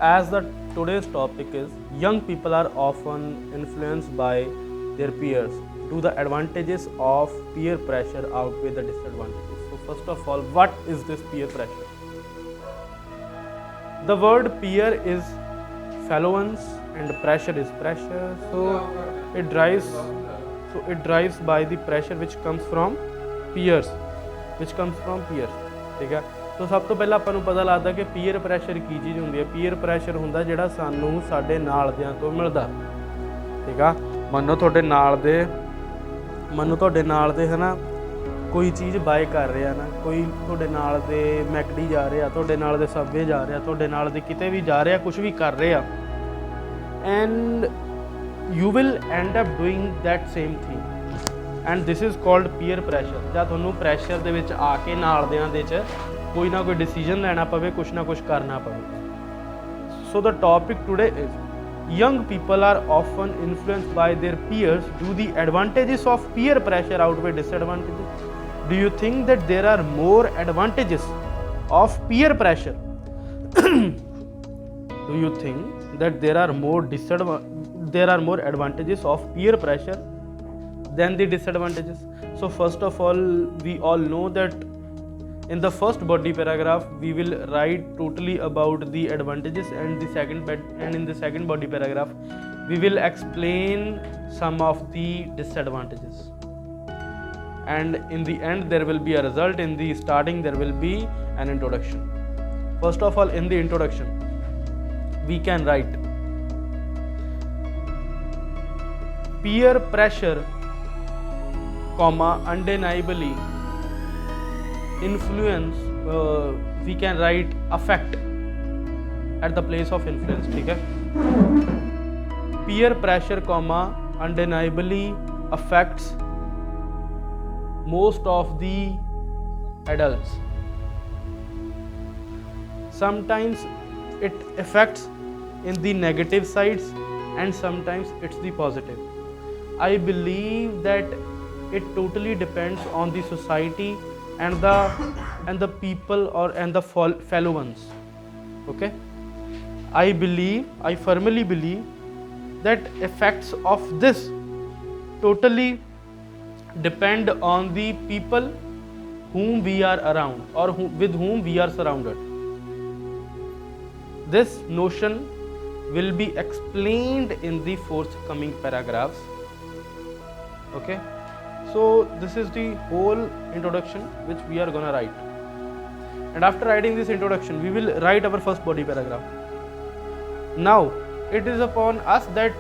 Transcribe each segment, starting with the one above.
As the today's topic is young people are often influenced by their peers. Do the advantages of peer pressure outweigh the disadvantages? So first of all, what is this peer pressure? The word peer is fallowance and pressure is pressure. It drives by the pressure which comes from peers. ਠੀਕ ਹੈ। ਸੋ ਸਭ ਤੋਂ ਪਹਿਲਾਂ ਆਪਾਂ ਨੂੰ ਪਤਾ ਲੱਗਦਾ ਕਿ ਪੀਅਰ ਪ੍ਰੈਸ਼ਰ ਕੀ ਚੀਜ਼ ਹੁੰਦੀ ਹੈ। ਪੀਅਰ ਪ੍ਰੈਸ਼ਰ ਹੁੰਦਾ ਜਿਹੜਾ ਸਾਨੂੰ ਸਾਡੇ ਨਾਲਦਿਆਂ ਤੋਂ ਮਿਲਦਾ, ਠੀਕ ਆ। ਮੰਨੋ ਤੁਹਾਡੇ ਨਾਲ ਦੇ ਹੈ ਨਾ ਕੋਈ ਚੀਜ਼ ਬਾਏ ਕਰ ਰਿਹਾ ਨਾ, ਕੋਈ ਤੁਹਾਡੇ ਨਾਲ ਦੇ ਮੈਕਡੀ ਜਾ ਰਿਹਾ, ਤੁਹਾਡੇ ਨਾਲ ਦੇ ਸਬਵੇ ਜਾ ਰਿਹਾ, ਤੁਹਾਡੇ ਨਾਲ ਦੇ ਕਿਤੇ ਵੀ ਜਾ ਰਿਹਾ, ਕੁਝ ਵੀ ਕਰ ਰਿਹਾ, and you will end up doing that same thing and this is called peer pressure. ਜਾਂ ਤੁਹਾਨੂੰ ਪ੍ਰੈਸ਼ਰ ਦੇ ਵਿੱਚ ਆ ਕੇ ਨਾਲਦਿਆਂ ਦੇ 'ਚ ਕੋਈ ਨਾ ਕੋਈ ਡਿਸੀਜਨ ਲੈਣਾ ਪਵੇ, ਕੁਛ ਨਾ ਕੁਛ ਕਰਨਾ ਪਵੇ। So the topic today is young people are often influenced by their peers. Do the advantages of peer pressure outweigh disadvantages? Do you think that there are more advantages of peer pressure? Do you think that there are more advantages of peer pressure than the disadvantages? So first of all, we all know that in the first body paragraph we will write totally about the advantages, and in the second body paragraph we will explain some of the disadvantages, and in the end there will be a result. In the starting there will be an introduction. First of all, in the introduction we can write peer pressure, undeniably influence, we can write affect at the place of influence, ठीक है। peer pressure, undeniably affects most of the adults. Sometimes it affects in the negative sides and sometimes it's the positive. I believe that it totally depends on the society and the people and the fellow ones. Okay, I firmly believe that effects of this totally depend on the people whom we are around or with whom we are surrounded. This notion will be explained in the forthcoming paragraphs. Okay, so this is the whole introduction which we are gonna write, and after writing this introduction we will write our first body paragraph. Now it is upon us that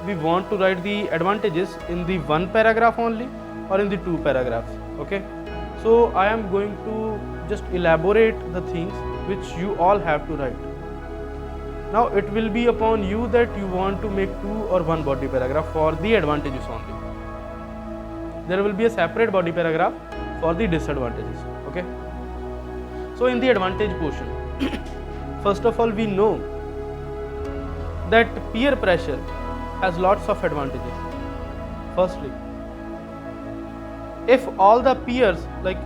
we want to write the advantages in the one paragraph only or in the two paragraphs. Okay, so I am going to just elaborate the things which you all have to write. Now it will be upon you that you want to make two or one body paragraph for the advantages only. There will be a separate body paragraph for the disadvantages. Okay, so in the advantage portion, first of all we know that peer pressure has lots of advantages. Firstly, if all the peers like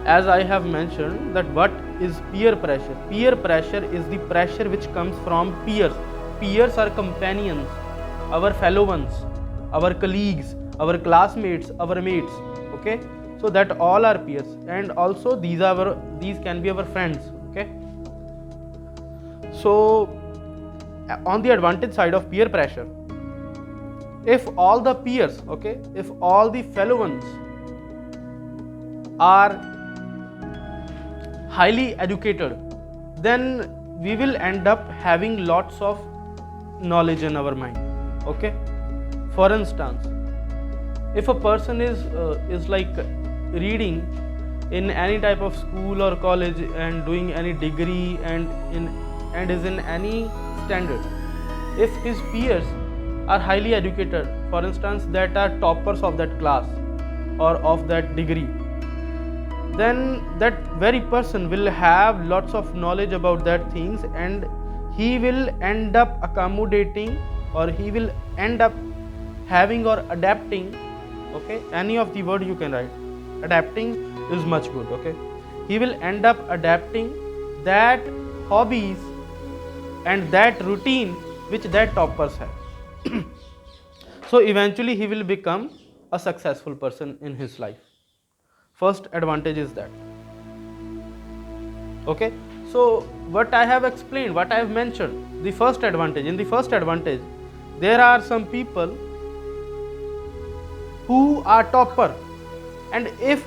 as I have mentioned that what is peer pressure. Peer pressure is the pressure which comes from peers. Peers are companions, our fellow ones, our colleagues, our classmates, our mates. Okay, so that all are peers, and also these can be our friends. Okay, so on the advantage side of peer pressure, if all the peers, okay, if all the fellow ones are highly educated, then we will end up having lots of knowledge in our mind. Okay, for instance, if a person is like reading in any type of school or college and doing any degree and is in any standard, if his peers are highly educated, for instance that are toppers of that class or of that degree, then that very person will have lots of knowledge about that things, and he will end up accommodating, or he will end up having or adapting. Okay, any of the word you can write, adapting is much good. Okay, he will end up adapting that hobbies and that routine which that toppers have. So eventually he will become a successful person in his life. First advantage is that. Okay, so what I have explained, what I have mentioned, the first advantage. In the first advantage, there are some people who are topper, and if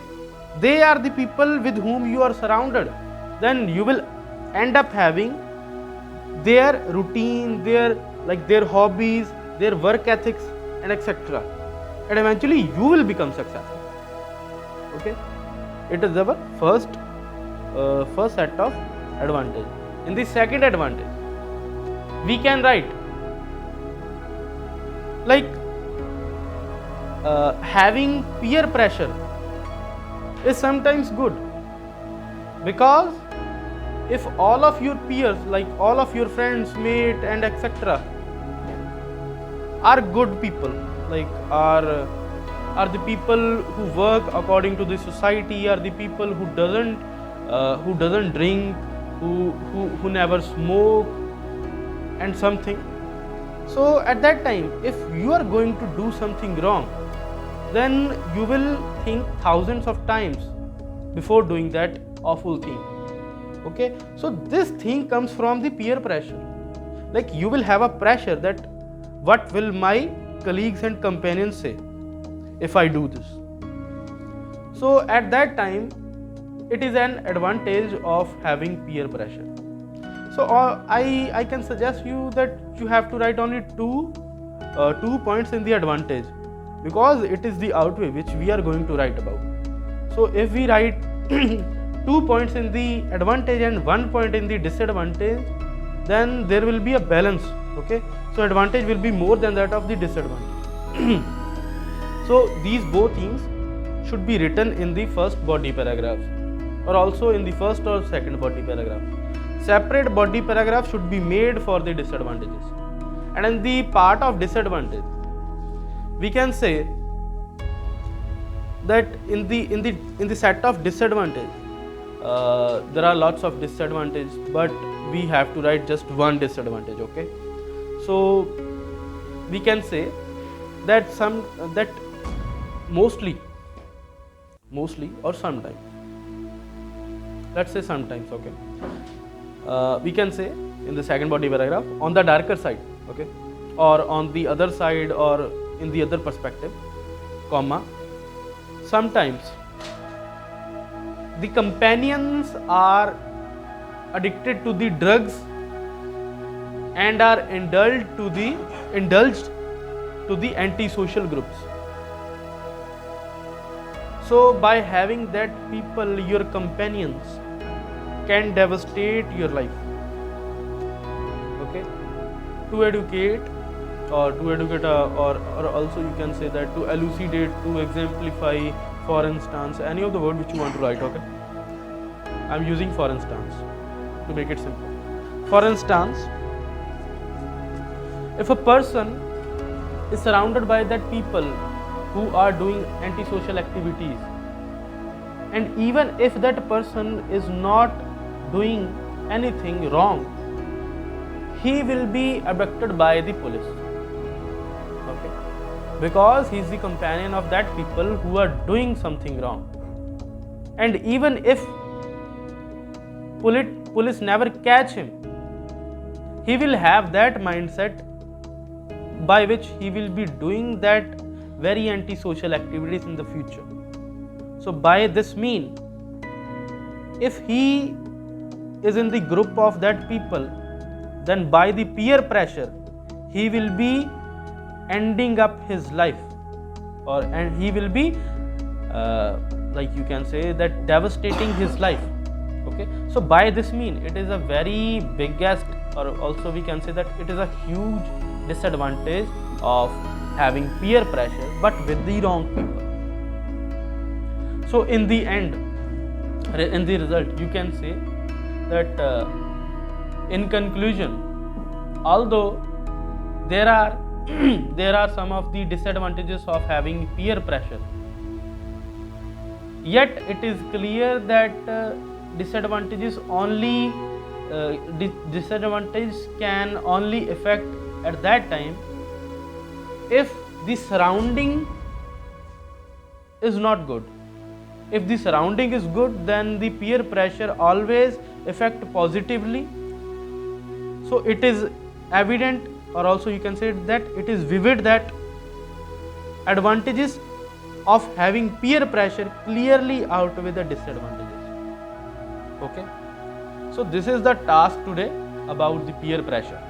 they are the people with whom you are surrounded, then you will end up having their routine, their hobbies, their work ethics, and etc. And eventually you will become successful. Okay, it is our first set of advantage. In the second advantage, we can write like having peer pressure is sometimes good, because if all of your peers, like all of your friends, mate, and etc. are good people, like are the people who work according to the society, are the people who doesn't drink, who never smoke and something. So at that time, if you are going to do something wrong, then you will think thousands of times before doing that awful thing. Okay, so this thing comes from the peer pressure. Like you will have a pressure that what will my colleagues and companions say if I do this. So at that time, it is an advantage of having peer pressure. So I can suggest you that you have to write only two points in the advantage, because it is the outweigh which we are going to write about. So if we write 2 points in the advantage and 1 point in the disadvantage, then there will be a balance. Okay, so advantage will be more than that of the disadvantage. So these both things should be written in the first body paragraph, or also in the first or second body paragraph. Separate body paragraph should be made for the disadvantages. And in the part of disadvantage, we can say that in the set of disadvantage, there are lots of disadvantages, but we have to write just one disadvantage. Okay, so we can say that mostly or sometimes, let's say sometimes. Okay, we can say in the second body paragraph, on the darker side, okay, or on the other side, or in the other perspective, comma, sometimes the companions are addicted to the drugs and are indulged to the antisocial groups. So by having that people, your companions, can devastate your life. Okay, to educate or also you can say that to elucidate, to exemplify, for instance, any of the word which you want to write. Okay, I am using for instance to make it simple. For instance, if a person is surrounded by that people who are doing antisocial activities, and even if that person is not doing anything wrong, he will be abducted by the police. Okay, because he is the companion of that people who are doing something wrong. And even if police never catch him, he will have that mindset by which he will be doing that very antisocial activities in the future. So by this mean, if he is in the group of that people, then by the peer pressure, he will be ending up his life, and he will be like you can say that devastating his life. Okay, so by this mean, it is a very biggest, or also we can say that it is a huge disadvantage of having peer pressure, but with the wrong people. So in the end, in the result, you can say that in conclusion, although there are some of the disadvantages of having peer pressure, yet it is clear that disadvantages only disadvantages can only affect at that time if the surrounding is not good. If the surrounding is good, then the peer pressure always affect positively. So it is evident, or also you can say that it is vivid, that advantages of having peer pressure clearly outweigh the disadvantages. Okay, so this is the task today about the peer pressure.